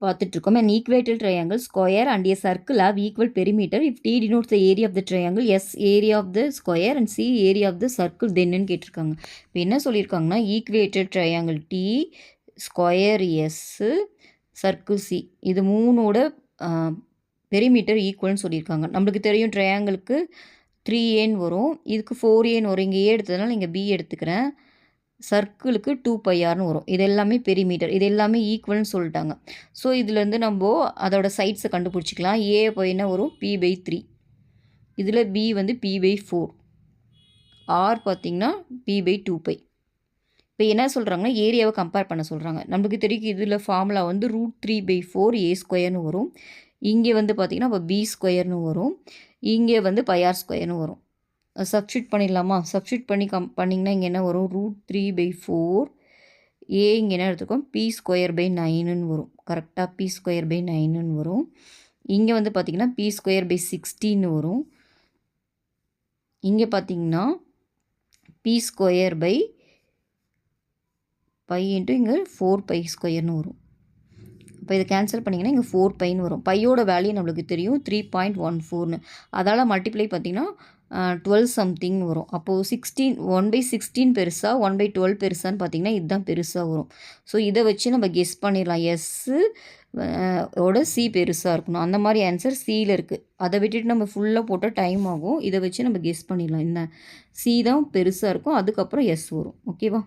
பார்த்துட்ருக்கோம். An equilateral triangle square and a circle have equal perimeter if T denotes the area of the triangle, S area of the square and C area of the circle thenன்னு கேட்டிருக்காங்க. இப்போ என்ன சொல்லியிருக்காங்கன்னா equated triangle T square S circle C இது மூணோட perimeter ஈக்குவல்னு சொல்லியிருக்காங்க. நம்மளுக்கு தெரியும் ட்ரையாங்கிளுக்கு 3Aன்னு வரும், இதுக்கு 4Aன்னு வரும். இங்கே A எடுத்ததுனால இங்கே B எடுத்துக்கிறேன். சர்க்கிளுக்கு 2πrன்னு வரும். இது எல்லாமே பெரிமீட்டர், இது எல்லாமே ஈக்குவல்னு சொல்லிட்டாங்க. ஸோ இதுலேருந்து நம்ம அதோட சைட்ஸை கண்டுபிடிச்சிக்கலாம். ஏ இப்போ என்ன வரும் p/3, இதில் B வந்து p/4, ஆர் பார்த்திங்கன்னா p/2π. இப்போ என்ன சொல்கிறாங்கன்னா ஏரியாவை கம்பேர் பண்ண சொல்கிறாங்க. நம்மளுக்கு தெரியும் இதில் ஃபார்முலா வந்து √3/4a² வரும். இங்கே வந்து பார்த்திங்கன்னா இப்போ b² வரும், இங்கே வந்து πr² வரும். சப்ஸ்டியூட் பண்ணிடலாமா? சப்ஸ்டியூட் பண்ணி பண்ணிங்கன்னா இங்கே என்ன வரும்? √3/4 ஏ இங்கே என்ன எடுத்துக்கோம்? p²/9ன்னு வரும். கரெக்டாக p²/9ன்னு வரும். இங்கே வந்து பார்த்திங்கன்னா p²/16 வரும். இங்கே பார்த்திங்கன்னா p²/π இங்கே 4π² வரும். இப்போ இதை கேன்சல் பண்ணிங்கன்னா இங்கே 4πன்னு வரும். பையோட வேல்யூ நம்மளுக்கு தெரியும் 3.14ன்னு. அதால் மல்டிப்ளை பார்த்திங்கன்னா 12 சம்திங் வரும். அப்போது 1/16 பெருசா 1/12 பெருசான்னு பார்த்திங்கன்னா இதுதான் பெருசாக வரும். ஸோ இதை வச்சு நம்ம கெஸ் பண்ணிடலாம். எஸ்ஸு ஓட சி பெருசாக இருக்கணும். அந்த மாதிரி ஆன்சர் சியில் இருக்குது. அதை விட்டுட்டு நம்ம ஃபுல்லாக போட்டால் டைம் ஆகும். இதை வச்சு நம்ம கெஸ் பண்ணிடலாம். என்ன சி தான் பெருசாக இருக்கும், அதுக்கப்புறம் எஸ் வரும். ஓகேவா?